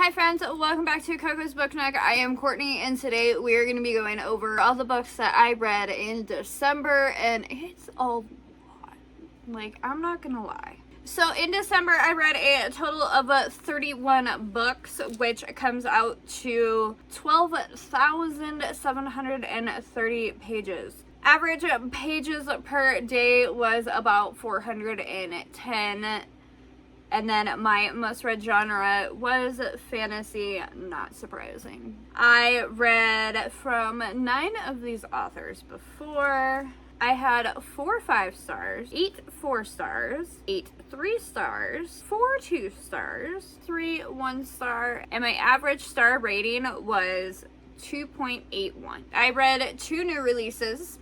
Hi friends, welcome back to Coco's Book Nook. I am Courtney and today we are going to be going over all the books that I read in December, and it's a lot. Like, I'm not going to lie. So in December I read a total of 31 books, which comes out to 12,730 pages. Average pages per day was about 410. And then my most read genre was fantasy, not surprising. I read from 9 of these authors before. I had 4 5 stars, 8 4 stars, 8 3 stars, 4 2 stars, 3 1 star, and my average star rating was 2.81. I read 2 new releases,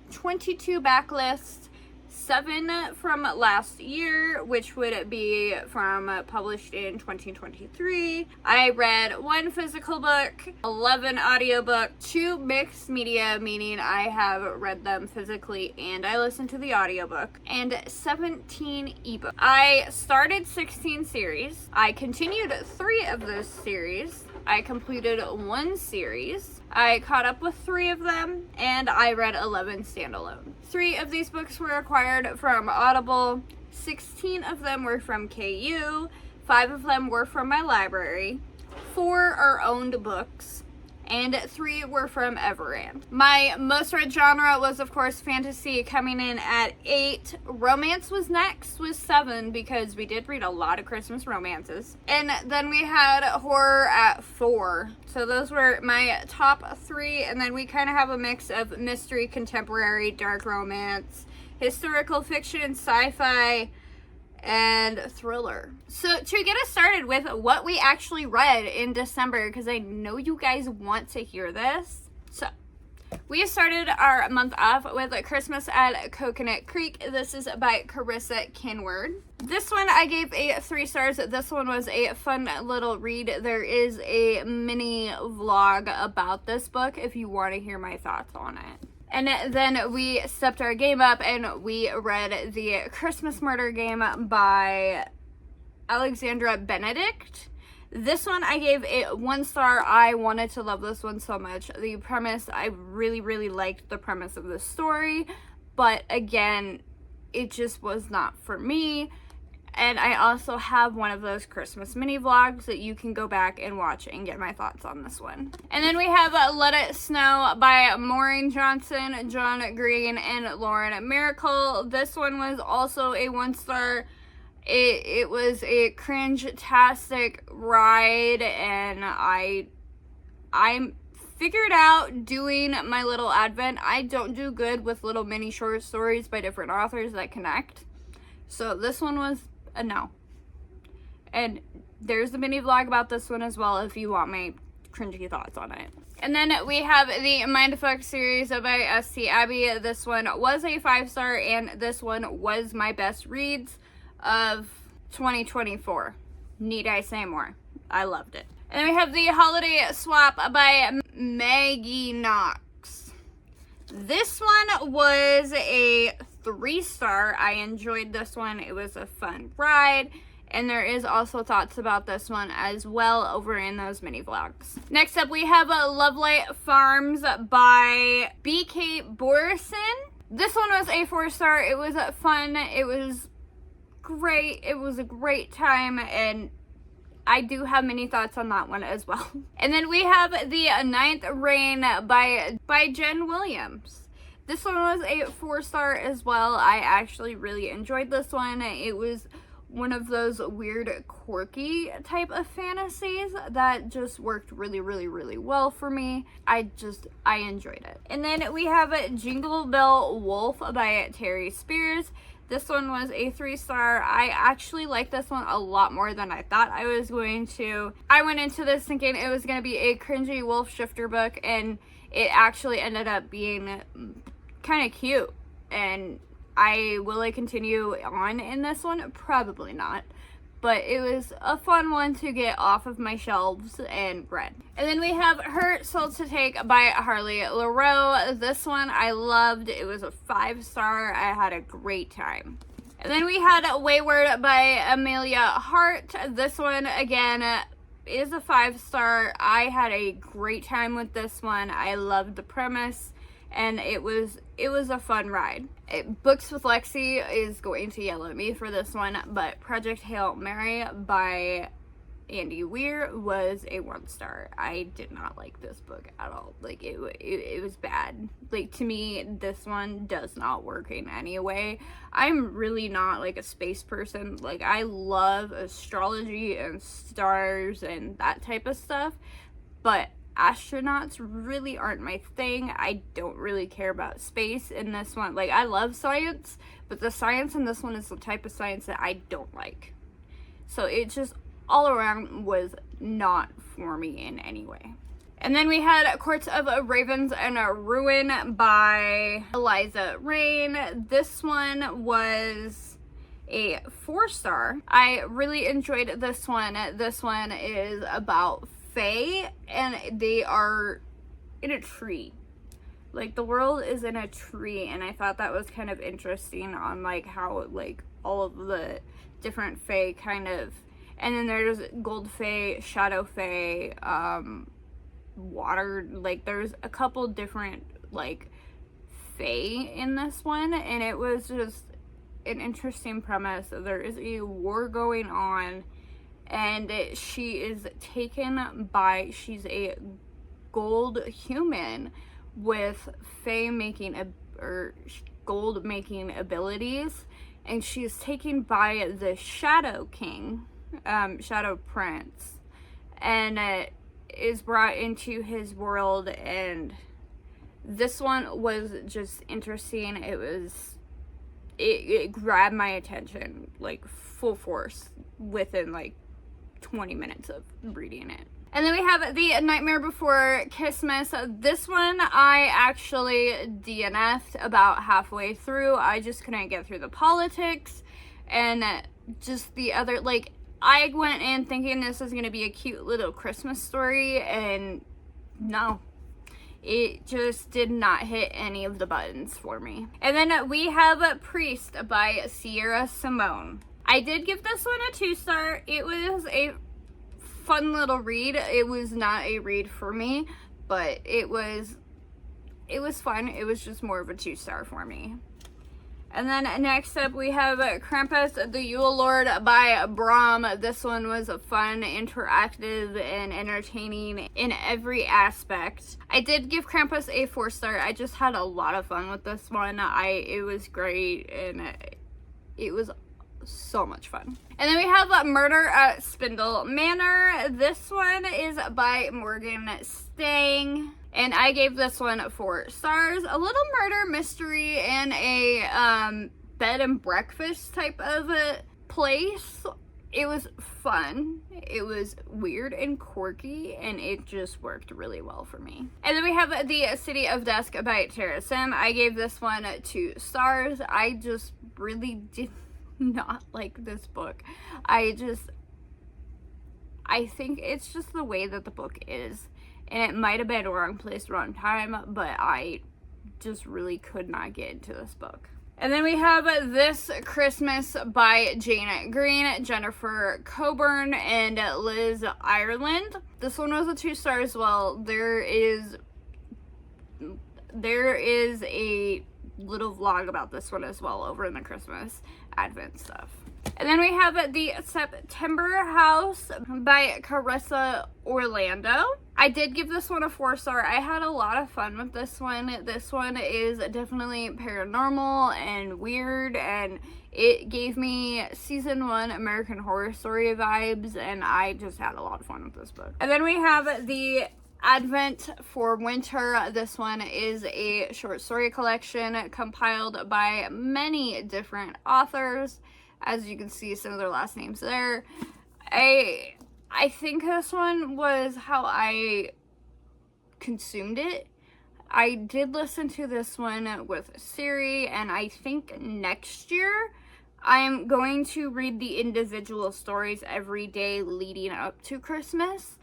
22 backlists, 7 from last year, which would be from published in 2023. I read 1 physical book, 11 audiobook, 2 mixed media, meaning I have read them physically and I listened to the audiobook, and 17 ebooks. I started 16 series. I continued 3 of those series. I completed 1 series. I caught up with 3 of them, and I read 11 standalone. 3 of these books were acquired from Audible, 16 of them were from KU, 5 of them were from my library, 4 are owned books, and 3 were from Everand. My most read genre was, of course, fantasy, coming in at 8. Romance was next with 7 because we did read a lot of Christmas romances. And then we had horror at 4. So those were my top 3, and then we kind of have a mix of mystery, contemporary, dark romance, historical fiction, sci-fi, and thriller. So to get us started with what we actually read in December, because I know you guys want to hear this. So we started our month off with Christmas at Coconut Creek. This is by Carissa Kinward. This one I gave a 3 stars. This one was a fun little read. There is a mini vlog about this book if you want to hear my thoughts on it. And then we stepped our game up and we read The Christmas Murder Game by Alexandra Benedict. This one I gave it 1 star. I wanted to love this one so much. The premise, I really liked the premise of the story, but again, it just was not for me. And I also have one of those Christmas mini vlogs that you can go back and watch and get my thoughts on this one. And then we have Let It Snow by Maureen Johnson, John Green, and Lauren Miracle. This one was also a 1 star. It was a cringe-tastic ride, and I figured out doing my little advent. I don't do good with little mini short stories by different authors that connect. So this one was a no. And there's a mini vlog about this one as well if you want my cringy thoughts on it. And then we have the Mindfuck series by S.T. Abbey. This one was a 5 star, and this one was my best reads of 2024. Need I say more? I loved it. And then we have the Holiday Swap by Maggie Knox. This one was a 3 star. I enjoyed this one. It was a fun ride. And there is also thoughts about this one as well over in those mini vlogs. Next up, we have Lovelight Farms by B.K. Borison. This one was a 4 star. It was fun. It was great. It was a great time, and I do have many thoughts on that one as well. And then we have the Ninth Reign by Jen Williams. This one was a 4 star as well. I actually really enjoyed this one. It was one of those weird, quirky type of fantasies that just worked really well for me. I enjoyed it. And then we have Jingle Bell Wolf by Terry Spears. This one was a 3 star. I actually like this one a lot more than I thought I was going to. I went into this thinking it was going to be a cringy wolf shifter book, and it actually ended up being kind of cute. And will I continue on in this one? Probably not. But it was a fun one to get off of my shelves and read. And then we have Her Soul to Take by Harley Laroux. This one I loved. It was a 5 star. I had a great time. And then we had Wayward by Amelia Hart. This one, again, is a 5-star. I had a great time with this one. I loved the premise, and it was a fun ride. Books with Lexi is going to yell at me for this one, but Project Hail Mary by Andy Weir was a 1-star. I did not like this book at all. Like, it was bad. Like, to me, this one does not work in any way. I'm really not like a space person. Like, I love astrology and stars and that type of stuff, but astronauts really aren't my thing. I don't really care about space in this one. Like, I love science, but the science in this one is the type of science that I don't like. So it just all around was not for me in any way. And then we had Courts of Ravens and Ruin by Eliza Reign. This one was a 4-star. I really enjoyed this one. This one is about fae, and they are in a tree. Like, the world is in a tree, and I thought that was kind of interesting on like how like all of the different fae kind of. And then there's gold fae, shadow fae, water, like there's a couple different like fae in this one, and it was just an interesting premise. There is a war going on, and she is taken by, she's a gold human with fae making or gold making abilities, and she's taken by the Shadow King, Shadow Prince, and is brought into his world. And this one was just interesting. It grabbed my attention like full force within like 20 minutes of reading it. And then we have The Nightmare Before Christmas. This one I actually DNF'd about halfway through. I just couldn't get through the politics and just the other, like, I went in thinking this was going to be a cute little Christmas story, and no, it just did not hit any of the buttons for me. And then we have Priest by Sierra Simone. I did give this one a 2-star. It was a fun little read. It was not a read for me, but it was fun. It was just more of a 2-star for me. And then next up we have Krampus the Yule Lord by Bram. This one was fun, interactive, and entertaining in every aspect. I did give Krampus a 4-star. I just had a lot of fun with this one. It was great, and it was so much fun. And then we have Murder at Spindle Manor. This one is by Morgan Stang, and I gave this one 4 stars. A little murder mystery in a bed and breakfast type of a place. It was fun. It was weird and quirky, and it just worked really well for me. And then we have The City of Dusk by Tara Sim. I gave this one 2 stars. I just really did not like this book. I think it's just the way that the book is, and it might have been wrong place, wrong time, but I just really could not get into this book. And then we have This Christmas by Jane Green, Jennifer Coburn, and Liz Ireland. This one was a 2-star as well. There is a little vlog about this one as well over in the Christmas Advent stuff. And then we have The September House by Carissa Orlando. I did give this one a 4-star. I had a lot of fun with this one. This one is definitely paranormal and weird, and it gave me season 1 American Horror Story vibes, and I just had a lot of fun with this book. And then we have The Advent for Winter. This one is a short story collection compiled by many different authors. As you can see, some of their last names there. I think this one was how I consumed it. I did listen to this one with Siri, and I think next year I'm going to read the individual stories every day leading up to Christmas.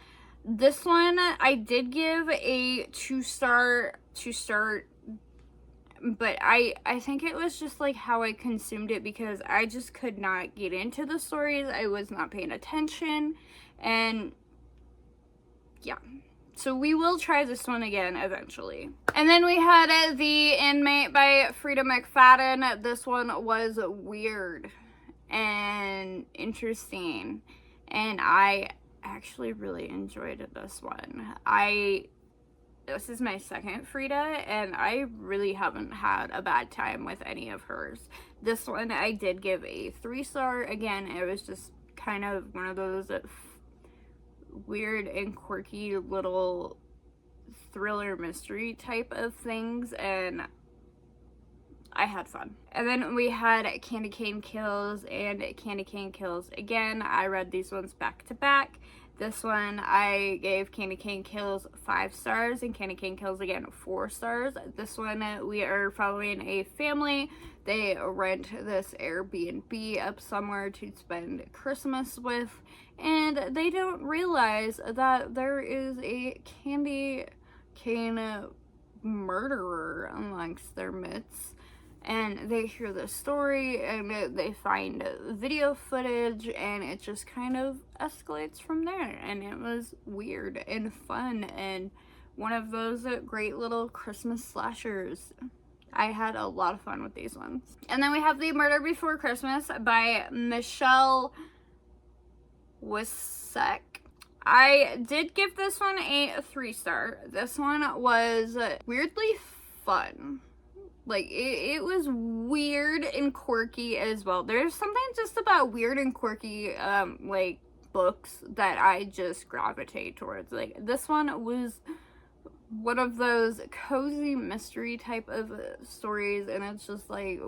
This one I did give a 2-star to start, but I think it was just like how I consumed it, because I just could not get into the stories. I was not paying attention, and yeah. So we will try this one again eventually. And then we had The Inmate by Frida McFadden. This one was weird and interesting, and I actually really enjoyed this one. This is my second Frida, and I really haven't had a bad time with any of hers. This one I did give a 3-star. Again, it was just kind of one of those weird and quirky little thriller mystery type of things, and I had fun. And then we had Candy Cane Kills and Candy Cane Kills again. I read these ones back to back. This one I gave Candy Cane Kills 5 stars and Candy Cane Kills again 4 stars. This one we are following a family. They rent this Airbnb up somewhere to spend Christmas with, and they don't realize that there is a candy cane murderer amongst their midst. And they hear the story, and they find video footage, and it just kind of escalates from there. And it was weird and fun, and one of those great little Christmas slashers. I had a lot of fun with these ones. And then we have The Murder Before Christmas by Michelle Wissek. I did give this one a 3-star. This one was weirdly fun. Like, it was weird and quirky as well. There's something just about weird and quirky, like, books that I just gravitate towards. Like, this one was one of those cozy mystery type of stories, and it's just like,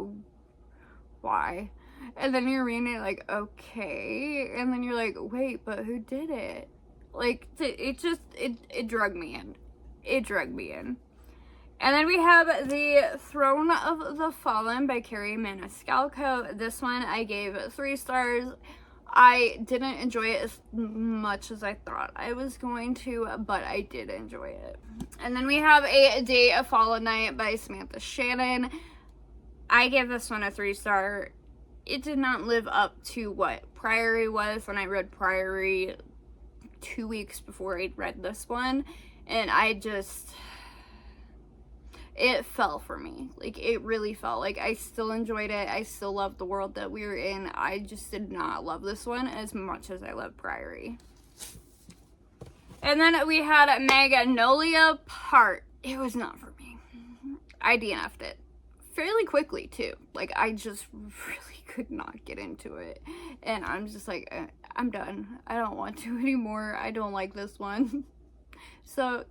why? And then you're reading it like, okay, and then you're like, wait, but who did it? Like, it drug me in. It drug me in. And then we have The Throne of the Fallen by Carrie Maniscalco. This one I gave 3 stars. I didn't enjoy it as much as I thought I was going to, but I did enjoy it. And then we have A Day of Fallen Night by Samantha Shannon. I gave this one a 3-star. It did not live up to what Priory was when I read Priory 2 weeks before I read this one. And it fell for me. Like, it really fell. Like, I still enjoyed it. I still loved the world that we were in. I just did not love this one as much as I loved Priory. And then we had Magnolia Part. It was not for me. I DNF'd it. Fairly quickly, too. Like, I just really could not get into it. And I'm just like, I'm done. I don't want to anymore. I don't like this one. So,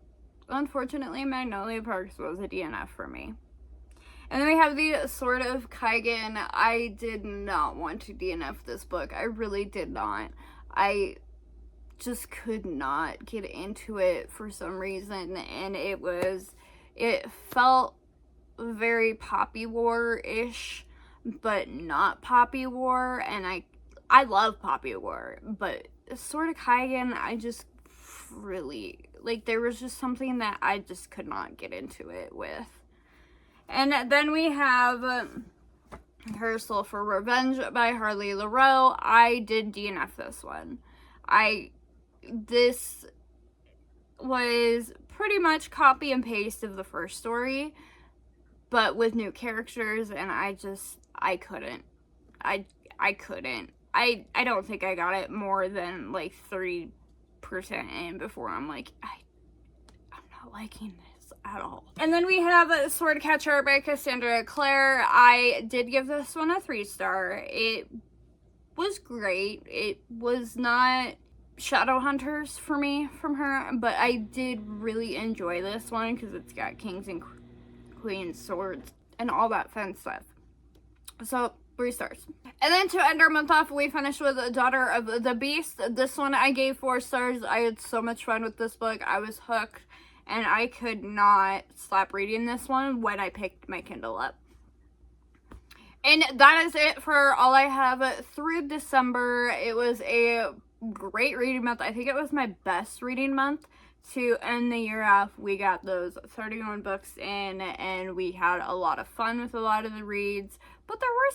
unfortunately, Magnolia Parks was a DNF for me. And then we have The Sword of Kaigen. I did not want to DNF this book. I really did not. I just could not get into it for some reason. And it felt very Poppy War-ish, but not Poppy War. And I love Poppy War, but Sword of Kaigen, I just really, like, there was just something that I just could not get into it with. And then we have Rehearsal for Revenge by Harley Laroe. I did DNF this one. This was pretty much copy and paste of the first story, but with new characters, and I couldn't. I couldn't. I don't think I got it more than like 30% in before I'm like, I'm not liking this at all. And then we have Swordcatcher by Cassandra Clare. I did give this one a 3-star. It was great. It was not Shadowhunters for me from her, but I did really enjoy this one because it's got kings and queens, swords, and all that fun stuff. So 3 stars. And then to end our month off, we finished with Daughter of the Beast. This one I gave 4 stars. I had so much fun with this book. I was hooked, and I could not stop reading this one when I picked my Kindle up. And that is it for all I have through December. It was a great reading month. I think it was my best reading month to end the year off. We got those 31 books in, and we had a lot of fun with a lot of the reads. But there were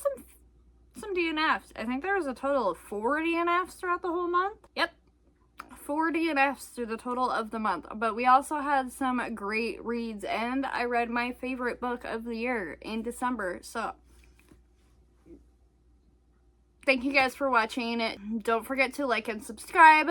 some DNFs. I think there was a total of 4 DNFs throughout the whole month. Yep. 4 DNFs through the total of the month, but we also had some great reads, and I read my favorite book of the year in December. So thank you guys for watching. Don't forget to like and subscribe,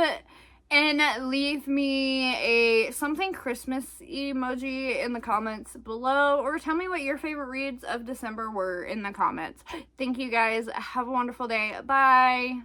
and leave me a something Christmas emoji in the comments below, or tell me what your favorite reads of December were in the comments. Thank you guys. Have a wonderful day. Bye.